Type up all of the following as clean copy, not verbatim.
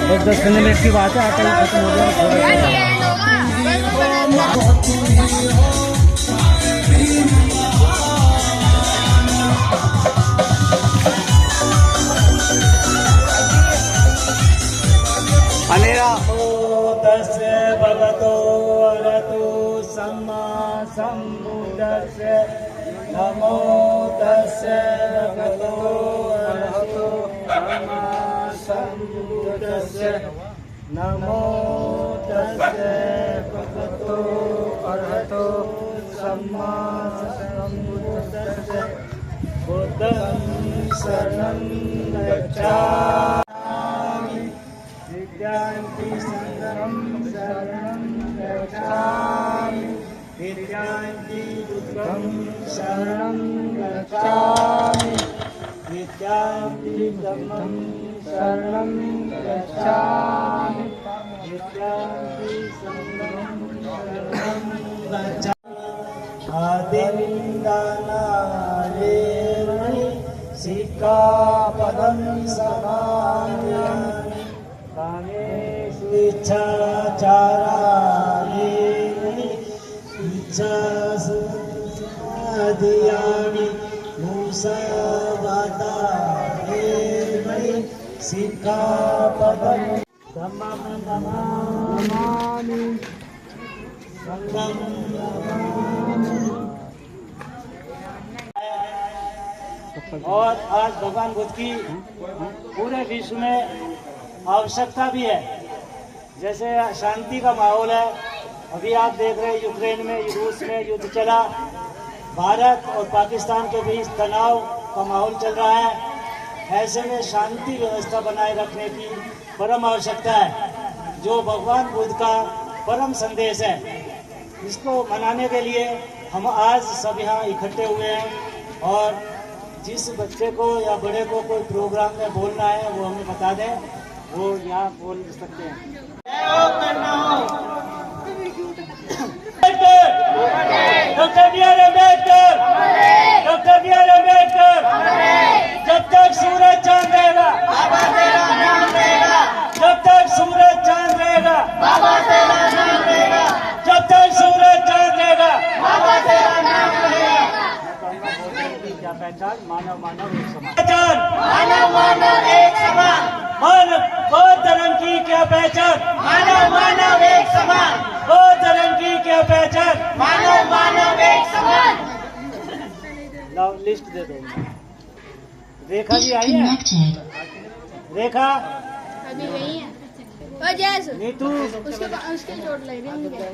और 10-15 मिनट की बात है, आटा ही खत्म हो गया। अनेरा तस्य भगवतो अरहतो सम्मा सम्बुद्धस्य नमो तस्य भगवतो अरहतो सम्मा सम्बुद्धस्य नमो तस्य भगवतो अरहतो सम्मा सम्बुद्धस्य बुद्धं शरणं गच्छामि विद्यान्ति शरणं गच्छामि विद्यान्ति दुर्गं शरणं गच्छामि विद्यान्ति धम्मं शरणं गच्छामि विद्यान्ति संघं शरणं गच्छामि आदिन्दानारेमणि सिक्खापदं समादयामि कामेषु इच्छाचाराणि इच्छादियानि मुसवादानि सिक्खापदं धम्मं नमामि संघं नमामि। और आज भगवान बुद्ध की पूरे विश्व में आवश्यकता भी है। जैसे शांति का माहौल है, अभी आप देख रहे हैं यूक्रेन में, रूस में युद्ध चला, भारत और पाकिस्तान के बीच तनाव का माहौल चल रहा है। ऐसे में शांति व्यवस्था बनाए रखने की परम आवश्यकता है, जो भगवान बुद्ध का परम संदेश है। इसको मनाने के लिए हम आज सब यहाँ इकट्ठे हुए हैं, और जिस बच्चे को या बड़े को कोई प्रोग्राम में बोलना है वो हमें बता दें, वो यहाँ बोल सकते हैं। Doctor B R Ambedkar, doctor B R Ambedkar, जब तक सूरज चांद रहेगा बाबा तेरा नाम रहेगा, जब तक सूरज चांद रहेगा बाबा तेरा नाम रहेगा, जब तक सूरज चांद रहेगा बाबा तेरा नाम रहेगा। क्या पहचान? मानव मानव एक समान। पहचान मानव मानव एक समान। मानव बौद्ध धर्म की क्या पहचान? मानव मानव एक समान। बौद्ध धर्म की क्या पहचान? मानव मानव एक समान। लाओ लिस्ट दे दो। रेखा जी आई है? रेखा अभी नहीं है। ओ जैस नीतू उसके चोट लग रही है।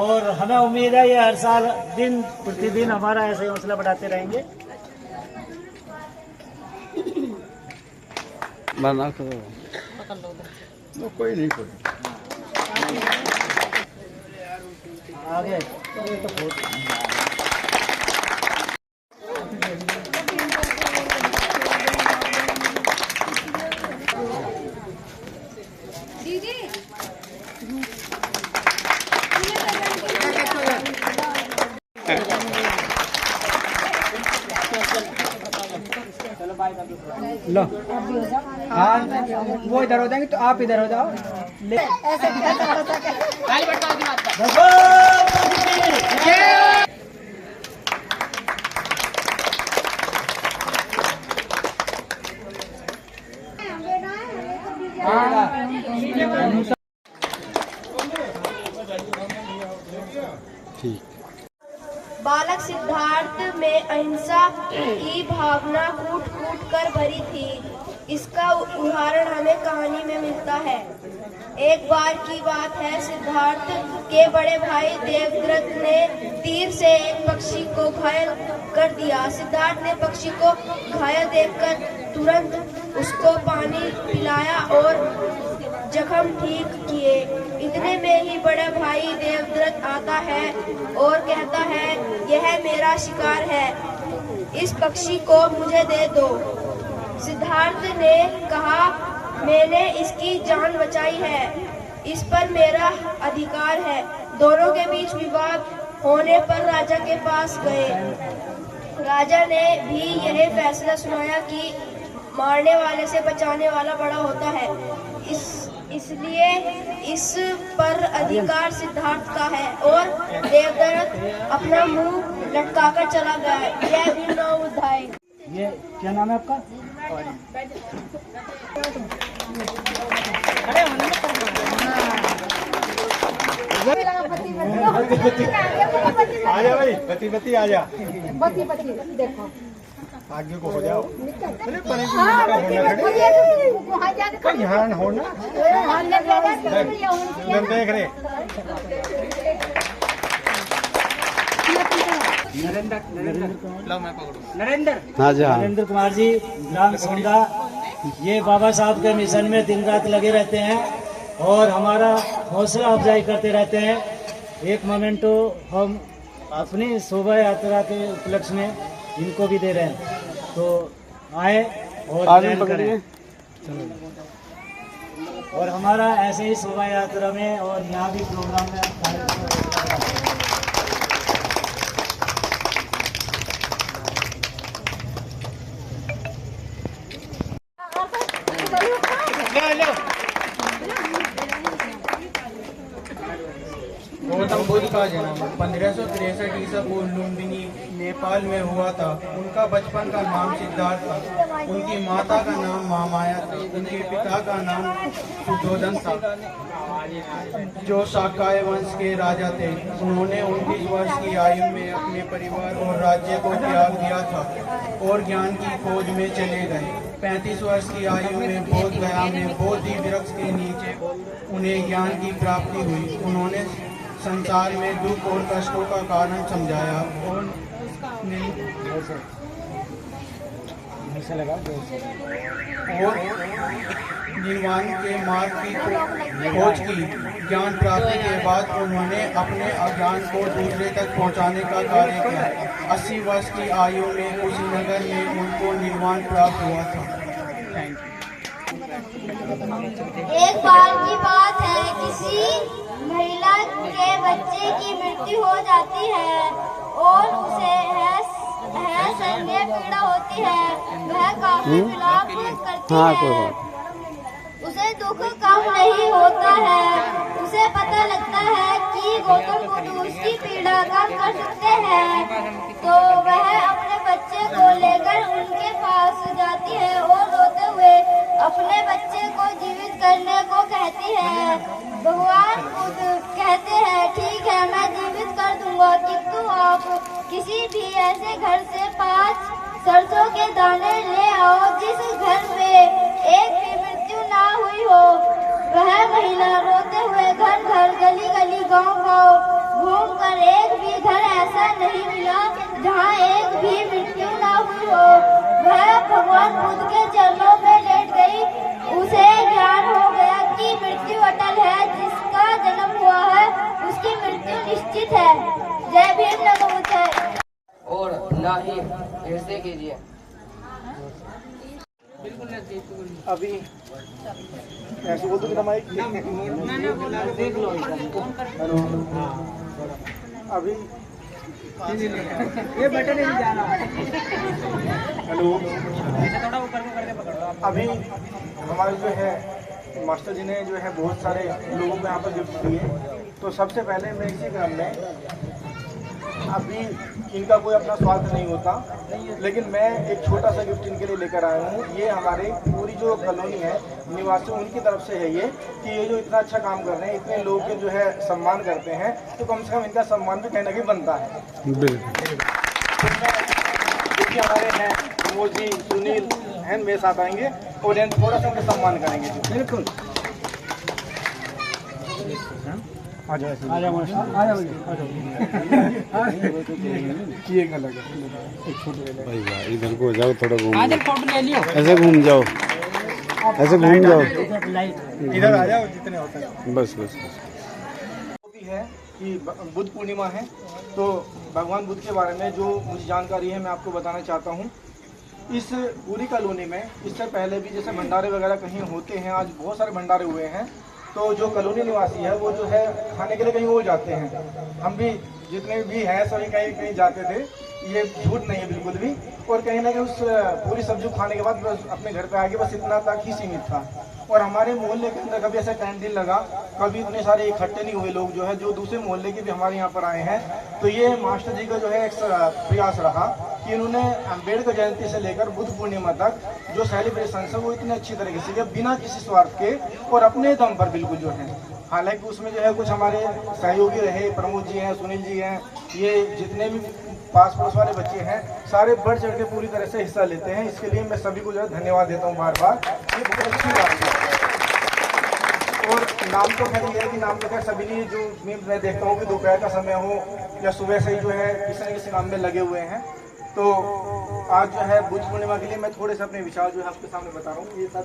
और हमें उम्मीद है ये हर साल दिन प्रतिदिन हमारा ऐसे हौसला बढ़ाते रहेंगे। बना करो तो कोई नहीं कोई आगे ये तो बहुत दीदी लो हाँ, वो इधर हो जाएंगे तो आप इधर हो जाओ। ठीक। बालक सिद्धार्थ में अहिंसा की भावना कूट कूट कर भरी थी। इसका उदाहरण हमें कहानी में मिलता है। एक बार की बात है, सिद्धार्थ के बड़े भाई देवव्रत ने तीर से एक पक्षी को घायल कर दिया। सिद्धार्थ ने पक्षी को घायल देखकर तुरंत उसको पानी पिलाया और जख्म ठीक किए। इतने में ही बड़ा भाई देवव्रत आता है और कहता है, यह मेरा शिकार है, इस पक्षी को मुझे दे दो। सिद्धार्थ ने कहा, मैंने इसकी जान बचाई है, इस पर मेरा अधिकार है। दोनों के बीच विवाद होने पर राजा के पास गए। राजा ने भी यह फैसला सुनाया कि मारने वाले से बचाने वाला बड़ा होता है। इसलिए इस पर अधिकार सिद्धार्थ का है और देवदत्त अपना मुंह लटकाकर चला गया। यह भी नवोदय। ये क्या नाम है आपका? आजा भाई, पति पति आजा, बत्ती बत्ती देखो आगे को हो जाओ। अरे परे हाँ ध्यान हो ना, देख रहे। नरेंद्र कुमार जी, ग्राम सोंडा। ये बाबा साहब के मिशन में दिन रात लगे रहते हैं और हमारा हौसला अफजाई करते रहते हैं। एक मोमेंटो हम अपनी शोभा यात्रा के उपलक्ष्य में इनको भी दे रहे हैं, तो आए और ग्रहण करें। और हमारा ऐसे ही शोभा यात्रा में और यहाँ भी प्रोग्राम में गौतम बुद्ध का जन्म 1563 ईसा पूर्व लुम्बिनी नेपाल में हुआ था। उनका बचपन का नाम सिद्धार्थ था। उनकी माता का नाम महामाया था। उनके पिता का नाम सुधोधन था, जो शाक्य वंश के राजा थे। उन्होंने 29 वर्ष की आयु में अपने परिवार और राज्य को त्याग दिया था और ज्ञान की खोज में चले गए। 35 वर्ष की आयु में बोध गया में बोधि वृक्ष के नीचे उन्हें ज्ञान की प्राप्ति हुई। उन्होंने संसार में दुख और कष्टों का कारण समझाया और निर्वाण के मार्ग की खोज की। ज्ञान प्राप्ति के बाद उन्होंने अपने अज्ञान को दूसरे तक पहुंचाने का कार्य किया। 80 वर्ष की आयु में कुशीनगर में उनको निर्वाण प्राप्त हुआ था। एक बार की बात है, किसी महिला के बच्चे की मृत्यु हो जाती है और उसे संज्ञा पीड़ा होती है। वह काफी विलाप करती है। उसे दुख कम नहीं होता है। उसे पता लगता है कि गौतम बुद्ध उसकी पीड़ा कम कर सकते हैं, तो वह अपने बच्चे को लेकर उनके पास जाती है और रोते हुए अपने बच्चे को जीवित करने को कहती है। भगवान बुद्ध कहते हैं, ठीक है, मैं जीवित कर दूंगा, किंतु आप किसी भी ऐसे घर से 5 सरसों के दाने ले आओ जिस घर में एक भी मृत्यु ना हुई हो। वह महिला रोते हुए घर घर, गली गली, गांव गांव घूम कर एक भी घर ऐसा नहीं मिला जहां एक भी मृत्यु ना हुई हो। वह भगवान बुद्ध के चरणों में लेट गई। उसे ज्ञान हो गया कि मृत्यु अटल है, जिसका जन्म हुआ है उसकी मृत्यु निश्चित है। जय भीम, नमोबुद्धाय। और ना ही ऐसे कीजिए। अभी ऐसे बोल दो कि हमारी देख लो हेलो, अभी ये बटन नहीं जा रहा। हेलो, थोड़ा ऊपर को करके पकड़ो आप। अभी हमारे जो है मास्टर जी ने जो है बहुत सारे लोगों को यहाँ पर गिफ्ट दिए। तो सबसे पहले मैं इसी क्रम में, अभी इनका कोई अपना स्वार्थ नहीं होता, लेकिन मैं एक छोटा सा गिफ्ट इनके लिए लेकर आया हूँ। ये हमारे पूरी जो कॉलोनी है निवासी, उनकी तरफ से है ये, कि ये जो इतना अच्छा काम कर रहे हैं, इतने लोग के जो है सम्मान करते हैं, तो कम से कम इनका सम्मान भी कहीं ना कहीं बनता है। क्योंकि हमारे हैं प्रमोद जी, सुनील हैं, मेरे साथ आएंगे और थोड़ा सा उनका सम्मान करेंगे। बिल्कुल, आ जाओ आ जाओ आ जाओ आ जाओ। ये गलत है, एक छोटे भाई भाई इधर को जाओ, थोड़ा घूम, आजल फोटो ले लियो, ऐसे घूम जाओ, ऐसे घूम जाओ, इधर आ जाओ जितने होता है। बस बस बस। वो भी है कि बुद्ध पूर्णिमा है, तो भगवान बुद्ध के बारे में जो मुझे जानकारी है मैं आपको बताना चाहता हूँ। इस पूरी कॉलोनी में इससे पहले भी जैसे भंडारे वगैरह कहीं होते हैं, आज बहुत सारे भंडारे हुए हैं, तो जो कॉलोनी निवासी है वो जो है खाने के लिए कहीं और जाते हैं। हम भी जितने भी हैं सभी कहीं कहीं जाते थे, ये झूठ नहीं है बिल्कुल भी। और कहीं ना कहीं उस पूरी सब्जी खाने के बाद बस अपने घर पे आके बस इतना तक ही सीमित था। और हमारे मोहल्ले के अंदर कभी ऐसा कैंटीन लगा, कभी इतने सारे इकट्ठे नहीं हुए लोग जो है, जो दूसरे मोहल्ले के भी हमारे यहाँ पर आए हैं। तो ये मास्टर जी का जो है एक प्रयास रहा कि इन्होंने अम्बेडकर जयंती से लेकर बुद्ध पूर्णिमा तक जो सेलिब्रेशन है वो इतने अच्छी तरीके से किया, बिना किसी स्वार्थ के और अपने दम पर बिल्कुल जो है। हालांकि उसमें जो है कुछ हमारे सहयोगी रहे, प्रमोद जी हैं, सुनील जी हैं, ये जितने भी पास पड़ोस वाले बच्चे हैं सारे बढ़ चढ़ के पूरी तरह से हिस्सा लेते हैं। इसके लिए मैं सभी को जो है धन्यवाद देता हूँ बार बार, ये बहुत अच्छी बात है। और नाम तो खैर ये है कि नाम तो खैर सभी ने जो मैं देखता हूँ कि दोपहर का समय हो या सुबह से ही जो है किसी न किसी काम में लगे हुए हैं। तो आज जो है बुद्ध पूर्णिमा के लिए मैं थोड़े से अपने विचार जो है आपके सामने बता रहा हूँ। ये साथ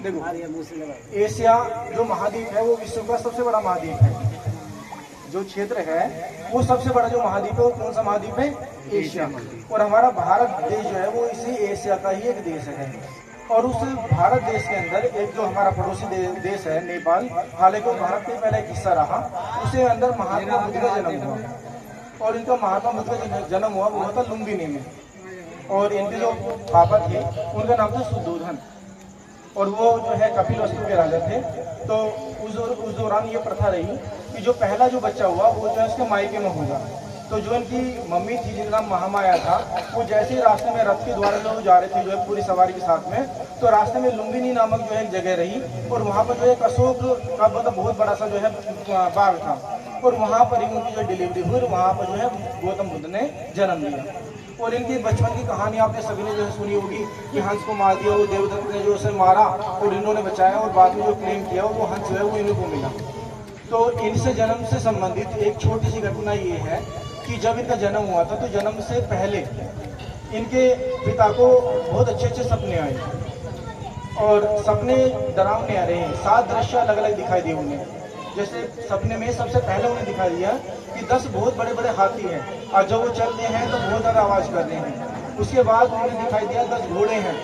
देखो, एशिया जो महाद्वीप है वो विश्व का सबसे बड़ा महाद्वीप है। जो क्षेत्र है वो सबसे बड़ा जो महाद्वीप है वो कौन सा महाद्वीप है? एशिया। और हमारा भारत देश जो है वो इसी एशिया का ही एक देश है। और उस भारत देश के अंदर एक जो हमारा पड़ोसी देश है नेपाल, हालांकि वो भारत का पहला एक हिस्सा रहा, उसके अंदर महात्मा बुद्ध का जन्म हुआ। और इनका महात्मा बुद्ध का जन्म हुआ वो था लुम्बिनी में। और इनके जो पापा थे उनका नाम था शुद्धोधन, और वो जो है कपिलवस्तु के राजा थे। तो उस दौरान ये प्रथा रही कि जो पहला जो बच्चा हुआ वो जो है उसके मायके में होगा। तो जो इनकी मम्मी थी जिनका नाम महामाया था, वो जैसे ही रास्ते में रथ के द्वारा लोग जा रहे थे जो है पूरी सवारी के साथ में, तो रास्ते में लुम्बिनी नामक जो है एक जगह रही। और वहाँ पर जो है अशोक का मतलब बहुत बड़ा सा जो है बाग था, और वहाँ पर ही उनकी जो डिलीवरी हुई, वहाँ पर जो है गौतम बुद्ध ने जन्म लिया। और इनकी बचपन की कहानी आपने सभी ने जो है सुनी होगी कि हंस को मार दिया, वो देवदत्त ने जो उसे मारा और इन्होंने बचाया, और बाद में जो क्लेम किया वो हंस जो है वो इन्हीं को मिला। तो इनसे जन्म से संबंधित एक छोटी सी घटना ये है कि जब इनका जन्म हुआ था तो जन्म से पहले इनके पिता को बहुत अच्छे अच्छे सपने आए, और सपने डरावने आ रहे हैं। 7 दृश्य अलग अलग दिखाई दिए उन्हें। जैसे सपने में सबसे पहले उन्हें दिखाई दिया कि 10 बहुत बड़े बड़े हाथी हैं, और जब वो चल रहे हैं तो बहुत ज़्यादा आवाज़ कर रहे हैं। उसके बाद उन्हें दिखाई दिया 10 घोड़े हैं,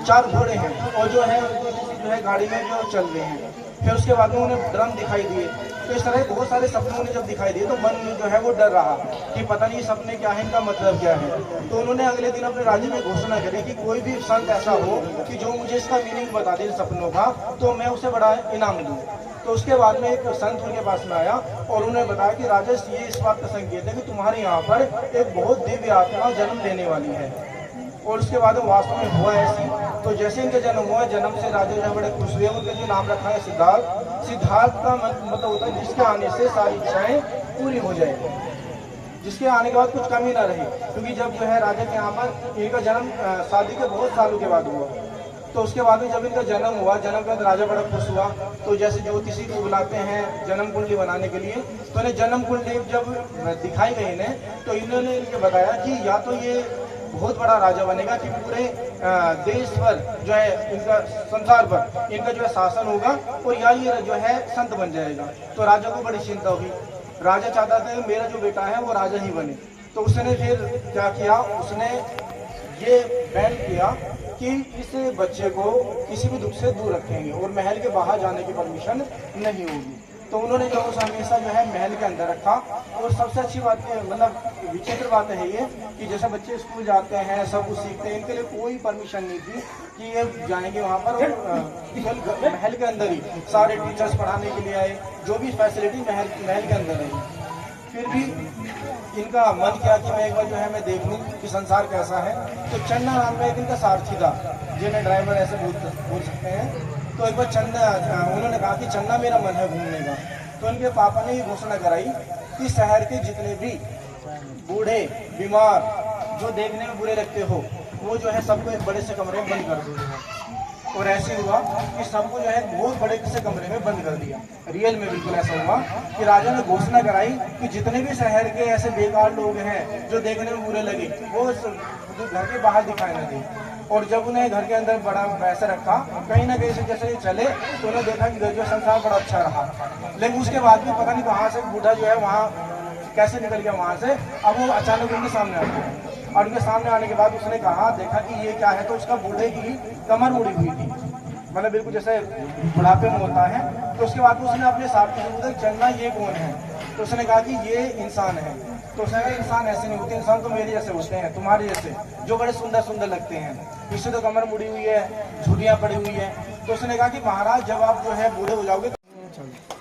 4 घोड़े हैं, और जो है गाड़ी में जो चल रहे हैं। फिर उसके बाद में उन्हें ड्रम दिखाई दिए। तो इस तरह बहुत सारे सपने उन्हें जब दिखाई दिए तो मन जो है वो डर रहा कि पता नहीं सपने क्या है, इनका मतलब क्या है। तो उन्होंने अगले दिन अपने राज्य में घोषणा करी कि कोई भी संत ऐसा हो कि जो मुझे इसका मीनिंग बता दे सपनों का, तो मैं उसे बड़ा इनाम दूँ। तो उसके बाद में एक संत उनके पास में आया और उन्होंने बताया कि राजेश, ये इस बात का संकेत है कि तुम्हारे यहाँ पर एक बहुत दिव्य आत्मा जन्म लेने वाली है। और उसके बाद वास्तव में हुआ ऐसी। तो जैसे इनका जन्म हुआ, जन्म से राजा जो बड़े खुश हुए। उनका जो नाम रखा है सिद्धार्थ। सिद्धार्थ का मतलब होता है जिसके आने से सारी इच्छाएं पूरी हो जाए, जिसके आने के बाद कुछ कमी ना रहे। क्योंकि जब जो है राजा के यहाँ पर इनका जन्म शादी के बहुत सालों के बाद हुआ, तो उसके बाद में जब इनका जन्म हुआ, जन्म के बाद राजा बड़ा खुश हुआ। तो जैसे ज्योतिषी को बुलाते हैं जन्म कुंडली बनाने के लिए, तो इन्हें जन्म कुंडली जब दिखाई गई इन्हें, तो इन्होंने इनके बताया कि या तो ये बहुत बड़ा राजा बनेगा कि पूरे देश पर जो है इनका, संसार पर इनका जो है शासन होगा, और या ये जो है संत बन जाएगा। तो राजा को बड़ी चिंता हुई। राजा चाहता था कि मेरा जो बेटा है वो राजा ही बने। तो उसने फिर क्या किया, उसने ये बैन किया कि इस बच्चे को किसी भी दुख से दूर रखेंगे और महल के बाहर जाने की परमिशन नहीं होगी। तो उन्होंने जो उसे हमेशा जो है महल के अंदर रखा। और सबसे अच्छी बात मतलब विचित्र बात है ये कि जैसे बच्चे स्कूल जाते हैं, सब कुछ सीखते हैं, इनके लिए कोई परमिशन नहीं थी कि ये जाएंगे वहाँ पर। और महल के अंदर ही सारे टीचर्स पढ़ाने के लिए आए, जो भी फैसिलिटी महल के अंदर है। फिर भी इनका मन किया कि मैं एक बार जो है मैं देख लूँ कि संसार कैसा है। तो चन्ना नाम में एक इनका सारथी था, जिन्हें ड्राइवर ऐसे बोल सकते हैं। तो एक बार उन्होंने कहा कि चन्ना मेरा मन है घूमने का। तो इनके पापा ने ये घोषणा कराई कि शहर के जितने भी बूढ़े बीमार जो देखने में बुरे लगते हो, वो जो है सबको एक बड़े से कमरे में बंद कर दो। और ऐसे हुआ कि सबको जो है बहुत बड़े से कमरे में बंद कर दिया। रियल में बिल्कुल ऐसा हुआ कि राजा ने घोषणा कराई कि जितने भी शहर के ऐसे बेकार लोग हैं जो देखने में बुरे लगे, वो घर के बाहर दिखाई न दे। और जब उन्हें घर के अंदर बड़ा वैसे रखा, कहीं ना कहीं से जैसे चले तो उन्हें देखा कि घर जो संसार बड़ा अच्छा रहा। लेकिन उसके बाद भी पता नहीं कहाँ से बूढ़ा जो है वहाँ कैसे निकल गया वहाँ से। अब वो अचानक उनके सामने आ गया, और उनके सामने आने के बाद उसने कहा, देखा कि ये क्या है। तो उसका बूढ़े की कमर मुड़ी हुई थी। मतलब बिल्कुल जैसे बुढ़ापे में होता है। तो उसके बाद उसने अपने साथी से पूछा चलना ये कौन है, तो उसने कहा कि ये इंसान है। तो उसने कहा इंसान ऐसे नहीं होते, इंसान तो मेरे जैसे होते हैं, तुम्हारे जैसे, जो बड़े सुंदर सुंदर लगते हैं। इससे तो कमर मुड़ी हुई है, झुर्रियाँ पड़ी हुई है। तो उसने कहा कि महाराज जब आप जो है बूढ़े हो जाओगे तो